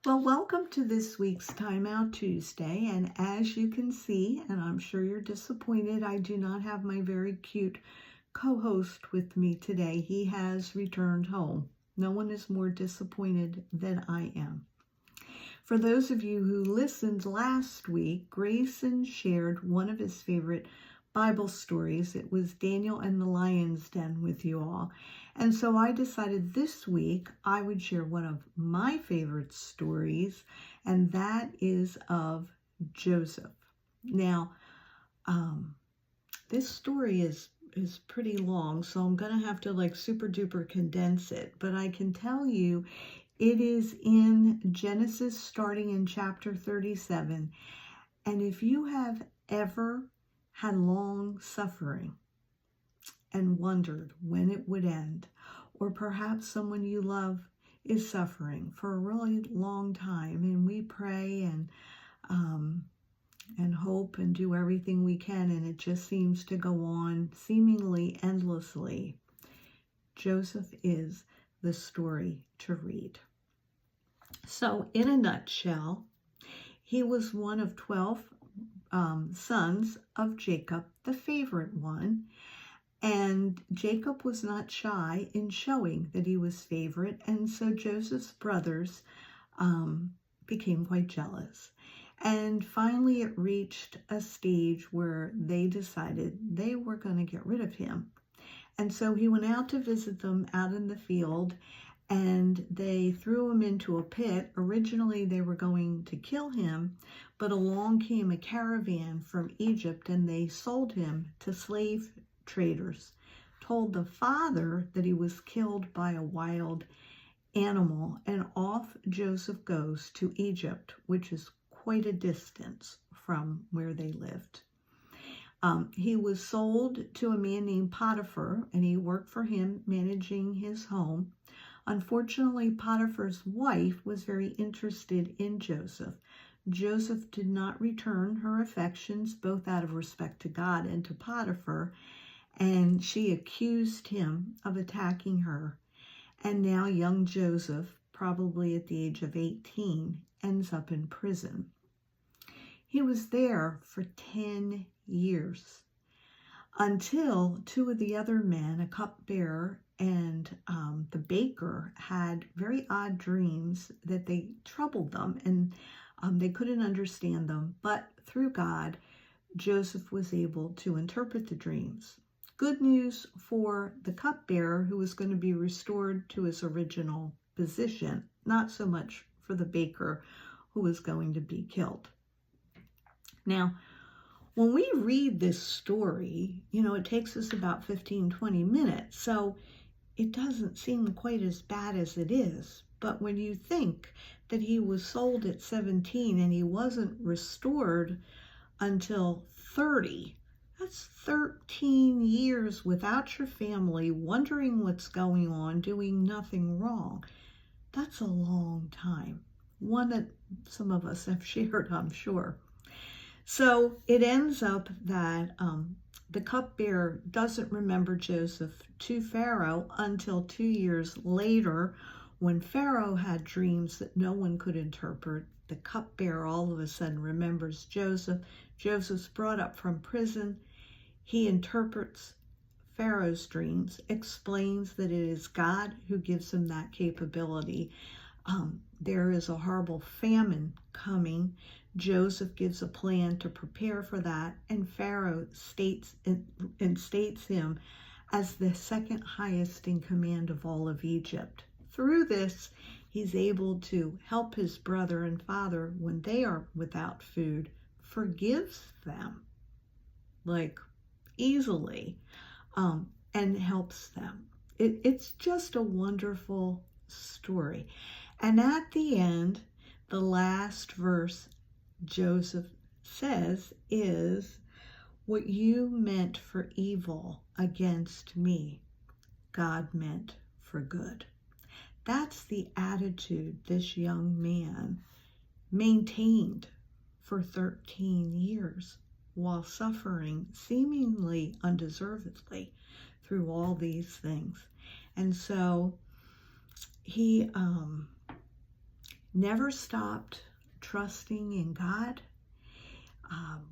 Well, welcome to this week's Time Out Tuesday. And as you can see, and I'm sure you're disappointed, I do not have my very cute co-host with me today. He has returned home. No one is more disappointed than I am. For those of you who listened last week, Grayson shared one of his favorite Bible stories. It was Daniel and the Lion's Den with you all. And so I decided this week I would share one of my favorite stories, and that is of Joseph. Now, this story is pretty long, so I'm going to have to super duper condense it. But I can tell you it is in Genesis starting in chapter 37. And if you have ever had long suffering and wondered when it would end, or perhaps someone you love is suffering for a really long time, and we pray and hope and do everything we can, and it just seems to go on seemingly endlessly, Joseph is the story to read. So in a nutshell, he was one of 12 sons of Jacob, the favorite one. And Jacob was not shy in showing that he was favorite. And so Joseph's brothers became quite jealous. And finally it reached a stage where they decided they were going to get rid of him. And so he went out to visit them out in the field, and they threw him into a pit. Originally, they were going to kill him, but along came a caravan from Egypt, and they sold him to slave traders, told the father that he was killed by a wild animal, and off Joseph goes to Egypt, which is quite a distance from where they lived. He was sold to a man named Potiphar, and he worked for him managing his home. Unfortunately, Potiphar's wife was very interested in Joseph. Joseph did not return her affections, both out of respect to God and to Potiphar, and she accused him of attacking her. And now young Joseph, probably at the age of 18, ends up in prison. He was there for 10 years until two of the other men, a cupbearer and the baker, had very odd dreams that they troubled them, and they couldn't understand them. But through God, Joseph was able to interpret the dreams. Good news for the cupbearer, who was going to be restored to his original position. Not so much for the baker, who was going to be killed. Now, when we read this story, it takes us about 15-20 minutes, so it doesn't seem quite as bad as it is. But when you think that he was sold at 17 and he wasn't restored until 30, that's 13 years without your family, wondering what's going on, doing nothing wrong. That's a long time. One that some of us have shared, I'm sure. So it ends up that the cupbearer doesn't remember Joseph to Pharaoh until 2 years later, when Pharaoh had dreams that no one could interpret. The cupbearer all of a sudden remembers Joseph. Joseph's brought up from prison. He interprets Pharaoh's dreams, explains that it is God who gives him that capability. There is a horrible famine coming. Joseph gives a plan to prepare for that, and Pharaoh states him as the second highest in command of all of Egypt. Through this, he's able to help his brother and father when they are without food, forgives them easily, and helps them. It's just a wonderful story. And at the end, the last verse Joseph says is, "What you meant for evil against me, God meant for good." That's the attitude this young man maintained for 13 years while suffering seemingly undeservedly through all these things. And so he never stopped trusting in God.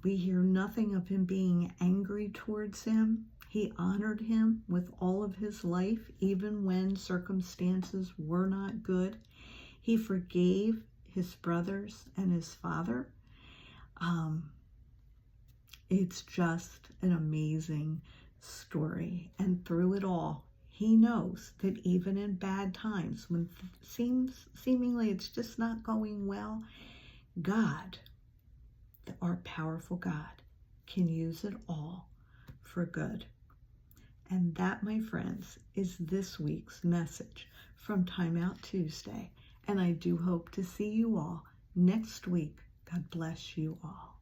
We hear nothing of him being angry towards him. He honored him with all of his life, even when circumstances were not good. He forgave his brothers and his father. It's just an amazing story. And through it all, he knows that even in bad times, when seemingly it's just not going well, God, our powerful God, can use it all for good. And that, my friends, is this week's message from Time Out Tuesday. And I do hope to see you all next week. God bless you all.